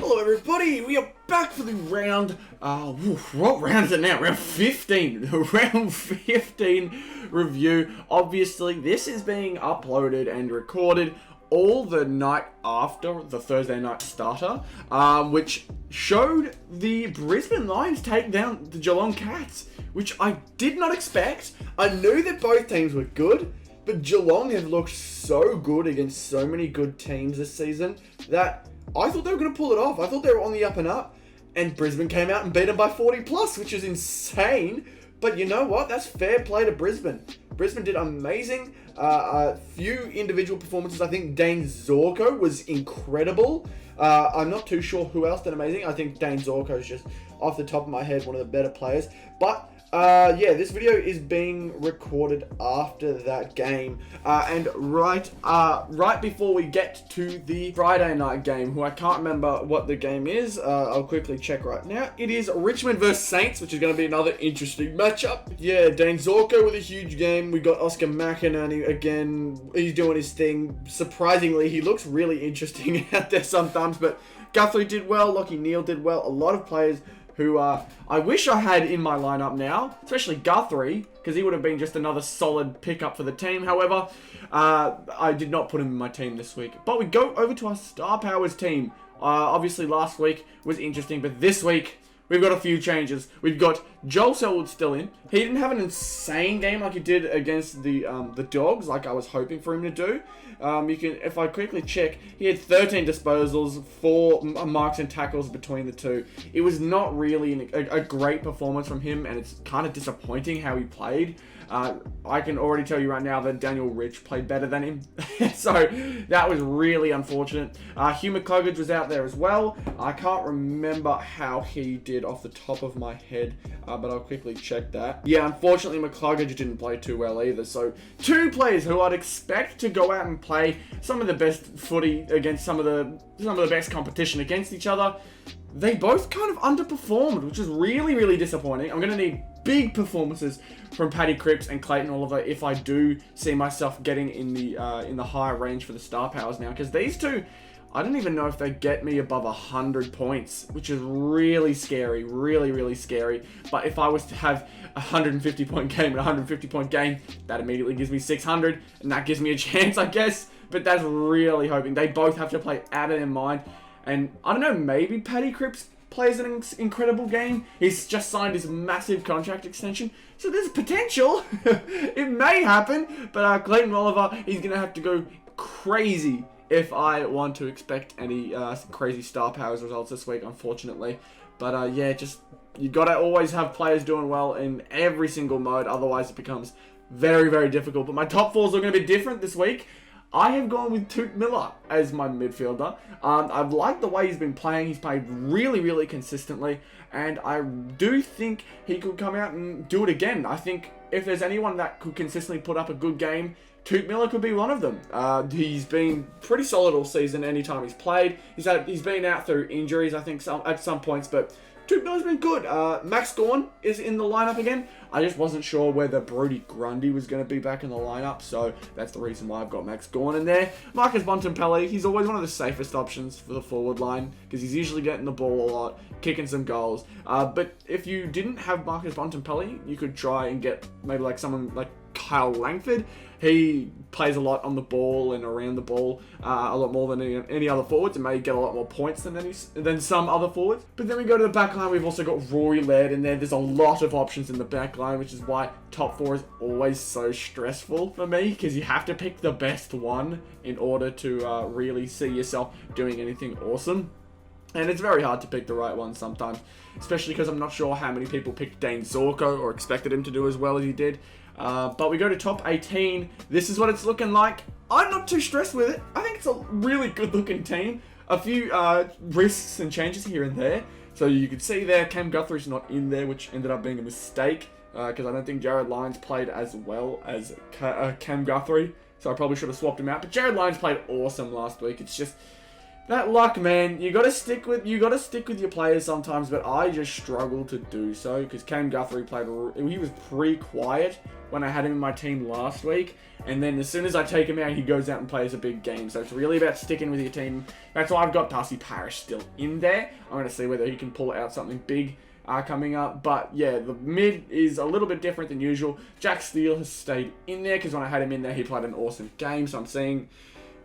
Hello everybody, we are back for the round, what round is it now? Round 15, the round 15 review. Obviously, this is being uploaded and recorded all the night after the Thursday night starter, which showed the Brisbane Lions take down the Geelong Cats, which I did not expect. I knew that both teams were good, but Geelong have looked so good against so many good teams this season that I thought they were going to pull it off. I thought they were on the up and up. And Brisbane came out and beat them by 40 plus, which is insane. But you know what? That's fair play to Brisbane. Brisbane did amazing. A few individual performances. I think Dane Zorko was incredible. I'm not too sure who else did amazing. I think Dane Zorko is just, off the top of my head, one of the better players. But yeah, this video is being recorded after that game, and right before we get to the Friday night game, who I can't remember what the game is. I'll quickly check right now. It is Richmond versus Saints, which is going to be another interesting matchup. Yeah, Dane Zorko with a huge game. We got Oscar McInerney again. He's doing his thing. Surprisingly, he looks really interesting out there sometimes, but Guthrie did well. Lockie Neal did well. A lot of players who I wish I had in my lineup now, especially Guthrie, because he would have been just another solid pickup for the team. However, I did not put him in my team this week. But we go over to our Star Powers team. Obviously, last week was interesting, but this week we've got a few changes. We've got Joel Selwood still in. He didn't have an insane game like he did against the Dogs, like I was hoping for him to do. If I quickly check, he had 13 disposals, 4 marks and tackles between the two. It was not really a great performance from him, and it's kind of disappointing how he played. I can already tell you right now that Daniel Rich played better than him. So that was really unfortunate. Hugh McCluggage was out there as well. I can't remember how he did off the top of my head, but I'll quickly check that. Yeah, unfortunately McCluggage didn't play too well either. So 2 players who I'd expect to go out and play some of the best footy against some of the best competition against each other, they both kind of underperformed, which is really, really disappointing. I'm going to need big performances from Paddy Cripps and Clayton Oliver if I do see myself getting in the higher range for the Star Powers now, because these two, I don't even know if they get me above 100 points, which is really scary, really, really scary. But if I was to have a 150 point game and a 150 point game, that immediately gives me 600, and that gives me a chance, I guess. But that's really hoping. They both have to play out of their mind. And I don't know, maybe Paddy Cripps plays an incredible game. He's just signed his massive contract extension, so there's potential. It may happen, but Clayton Oliver, he's going to have to go crazy if I want to expect any crazy Star Powers results this week, unfortunately. But yeah, just you got to always have players doing well in every single mode, otherwise it becomes very, very difficult. But my top 4s are going to be different this week. I have gone with Toot Miller as my midfielder. I've liked the way he's been playing. He's played really, really consistently, and I do think he could come out and do it again. I think if there's anyone that could consistently put up a good game, Toot Miller could be one of them. He's been pretty solid all season anytime he's played. He's been out through injuries, I think, at some points, but Toot Miller's been good. Max Gawn is in the lineup again. I just wasn't sure whether Brodie Grundy was going to be back in the lineup, so that's the reason why I've got Max Gawn in there. Marcus Bontempelli, he's always one of the safest options for the forward line, because he's usually getting the ball a lot, kicking some goals. But if you didn't have Marcus Bontempelli, you could try and get maybe like someone like Kyle Langford. He plays a lot on the ball and around the ball, a lot more than any other forwards, and may get a lot more points than some other forwards. But then we go to the back line. We've also got Rory Laird in there. There's a lot of options in the back line, which is why top 4 is always so stressful for me, because you have to pick the best one in order to really see yourself doing anything awesome. And it's very hard to pick the right one sometimes, especially because I'm not sure how many people picked Dane Zorko or expected him to do as well as he did. But we go to top 18. This is what it's looking like. I'm not too stressed with it. I think it's a really good looking team. A few risks and changes here and there. So you can see there, Cam Guthrie's not in there, which ended up being a mistake, because I don't think Jared Lyons played as well as Cam Guthrie. So I probably should have swapped him out. But Jared Lyons played awesome last week. It's just That luck, man. You gotta stick with your players sometimes, but I just struggle to do so because Cam Guthrie he was pretty quiet when I had him in my team last week, and then as soon as I take him out, he goes out and plays a big game. So it's really about sticking with your team. That's why I've got Darcy Parish still in there. I'm gonna see whether he can pull out something big coming up. But yeah, the mid is a little bit different than usual. Jack Steele has stayed in there because when I had him in there, he played an awesome game. So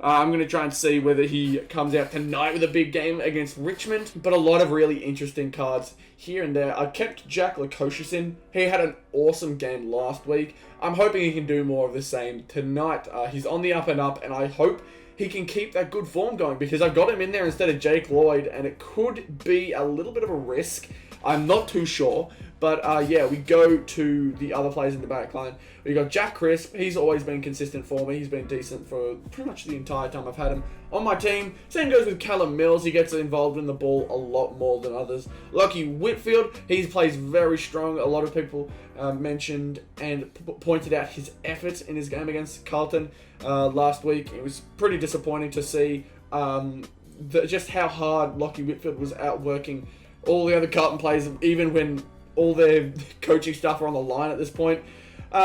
I'm going to try and see whether he comes out tonight with a big game against Richmond. But a lot of really interesting cards here and there. I kept Jack Lukosius in. He had an awesome game last week. I'm hoping he can do more of the same tonight. He's on the up and up, and I hope he can keep that good form going because I've got him in there instead of Jake Lloyd, and it could be a little bit of a risk. I'm not too sure. But yeah, we go to the other players in the back line. We got Jack Crisp. He's always been consistent for me. He's been decent for pretty much the entire time I've had him on my team. Same goes with Callum Mills. He gets involved in the ball a lot more than others. Lockie Whitfield, he plays very strong. A lot of people mentioned and pointed out his efforts in his game against Carlton last week. It was pretty disappointing to see just how hard Lockie Whitfield was outworking all the other Carlton players, even when all their coaching staff are on the line at this point.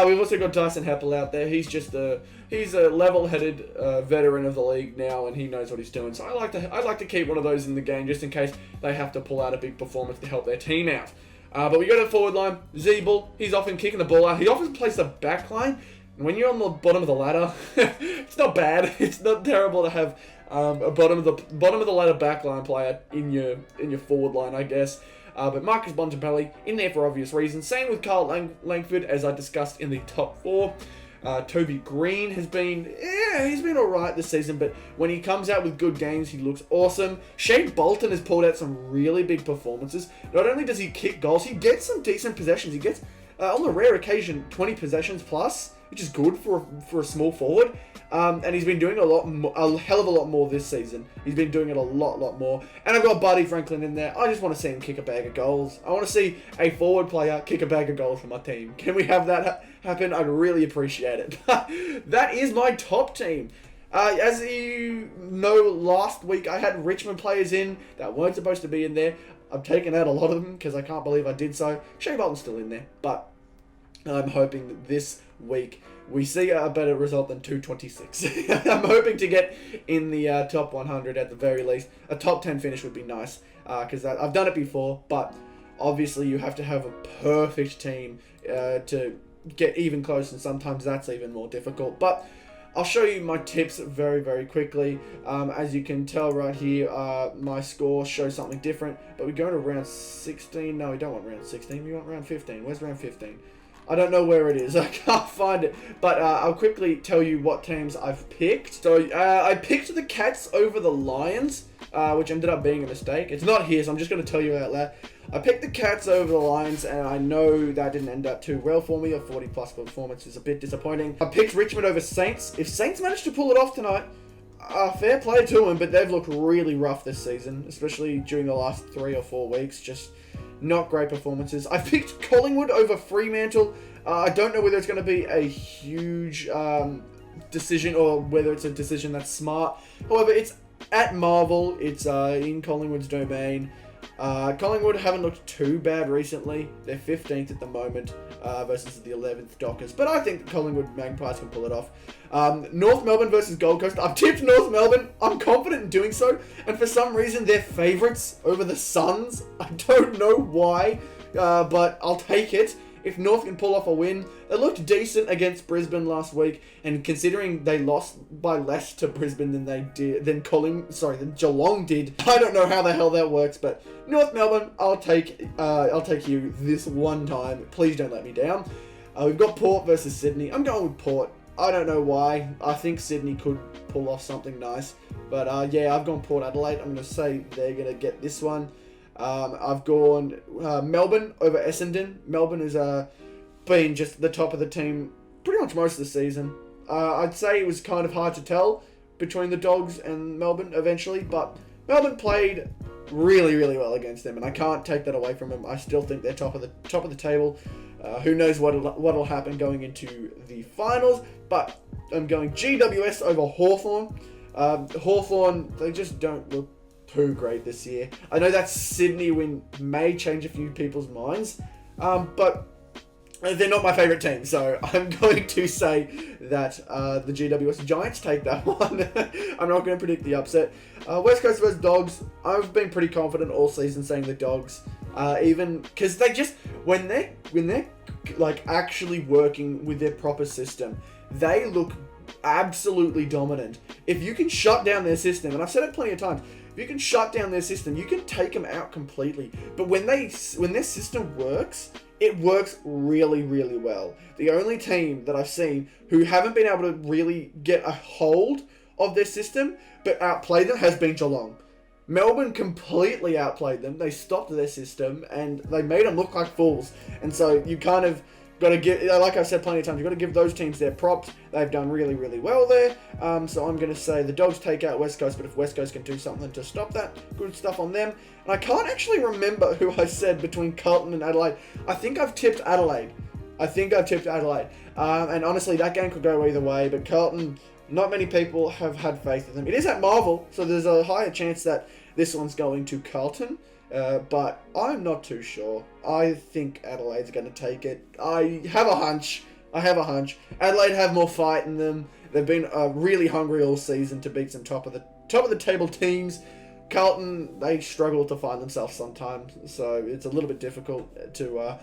We've also got Dyson Heppel out there. He's a level-headed veteran of the league now, and he knows what he's doing. So I'd like to keep one of those in the game just in case they have to pull out a big performance to help their team out. But we go to the forward line. Zeeble, he's often kicking the ball out. He often plays the back line. And when you're on the bottom of the ladder, it's not bad. It's not terrible to have a bottom of the ladder back line player in your forward line, I guess. But Marcus Bontempelli in there for obvious reasons. Same with Carl Langford, as I discussed in the top 4. Toby Green he's been alright this season, but when he comes out with good games, he looks awesome. Shane Bolton has pulled out some really big performances. Not only does he kick goals, he gets some decent possessions. He gets, on the rare occasion, 20 possessions plus, which is good for a small forward. And he's been doing a hell of a lot more this season. He's been doing it a lot more. And I've got Buddy Franklin in there. I just want to see him kick a bag of goals. I want to see a forward player kick a bag of goals for my team. Can we have that happen? I'd really appreciate it. That is my top team. As you know, last week I had Richmond players in that weren't supposed to be in there. I've taken out a lot of them because I can't believe I did so. Shea Bolton's still in there, but I'm hoping that this week we see a better result than 226. I'm hoping to get in the top 100 at the very least. A top 10 finish would be nice because I've done it before, but obviously you have to have a perfect team to get even close, and sometimes that's even more difficult. But I'll show you my tips very, very quickly. As you can tell right here, my score shows something different, but we're going to round 16. No, we don't want round 16. We want round 15. Where's round 15? I don't know where it is. I can't find it. But I'll quickly tell you what teams I've picked. So I picked the Cats over the Lions, which ended up being a mistake. It's not here, so I'm just going to tell you out loud. I picked the Cats over the Lions, and I know that didn't end up too well for me. A 40-plus performance is a bit disappointing. I picked Richmond over Saints. If Saints manage to pull it off tonight, fair play to them, but they've looked really rough this season, especially during the last 3 or 4 weeks. Just not great performances. I picked Collingwood over Fremantle. I don't know whether it's going to be a huge decision or whether it's a decision that's smart. However, it's at Marvel. It's in Collingwood's domain. Collingwood haven't looked too bad recently. They're 15th at the moment versus the 11th Dockers. But I think the Collingwood Magpies can pull it off. North Melbourne versus Gold Coast. I've tipped North Melbourne. I'm confident in doing so. And for some reason, they're favourites over the Suns. I don't know why, but I'll take it. If North can pull off a win, they looked decent against Brisbane last week, and considering they lost by less to Brisbane than Geelong did, I don't know how the hell that works. But North Melbourne, I'll take you this one time. Please don't let me down. We've got Port versus Sydney. I'm going with Port. I don't know why. I think Sydney could pull off something nice, but yeah, I've gone Port Adelaide. I'm going to say they're going to get this one. I've gone Melbourne over Essendon. Melbourne has been just the top of the team pretty much most of the season. I'd say it was kind of hard to tell between the Dogs and Melbourne eventually, but Melbourne played really, really well against them, and I can't take that away from them. I still think they're top of the table. Who knows what'll happen going into the finals, but I'm going GWS over Hawthorn. Hawthorn, they just don't look too great this year. I know that Sydney win may change a few people's minds, but they're not my favourite team, so I'm going to say that the GWS Giants take that one. I'm not going to predict the upset. West Coast vs Dogs, I've been pretty confident all season saying the Dogs, even because they just when they're like actually working with their proper system, they look absolutely dominant. If you can shut down their system, and I've said it plenty of times, if you can shut down their system, you can take them out completely. But when their system works, it works really, really well. The only team that I've seen who haven't been able to really get a hold of their system but outplay them has been Geelong. Melbourne completely outplayed them. They stopped their system and they made them look like fools. And so you kind of got to give, like I've said plenty of times, you've got to give those teams their props. They've done really, really well there. So I'm going to say the Dogs take out West Coast, but if West Coast can do something to stop that, good stuff on them. And I can't actually remember who I said between Carlton and Adelaide. I think I've tipped Adelaide. And honestly, that game could go either way, but Carlton, not many people have had faith in them. It is at Marvel, so there's a higher chance that this one's going to Carlton. But I'm not too sure. I think Adelaide's going to take it. I have a hunch. Adelaide have more fight in them. They've been really hungry all season to beat some top of the table teams. Carlton, they struggle to find themselves sometimes, so it's a little bit difficult to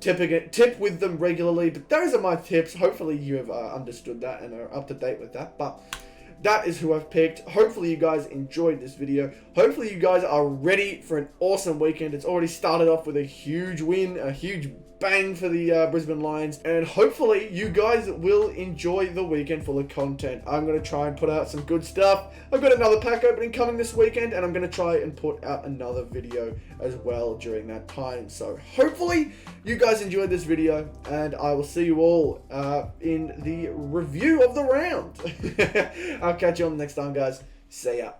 tip with them regularly. But those are my tips. Hopefully you have understood that and are up to date with that. But that is who I've picked. Hopefully you guys enjoyed this video. Hopefully you guys are ready for an awesome weekend. It's already started off with a huge win, a huge bang for the Brisbane Lions. And hopefully you guys will enjoy the weekend full of content. I'm going to try and put out some good stuff. I've got another pack opening coming this weekend, and I'm going to try and put out another video as well during that time. So hopefully you guys enjoyed this video, and I will see you all in the review of the round. I'll catch you on the next time, guys. See ya.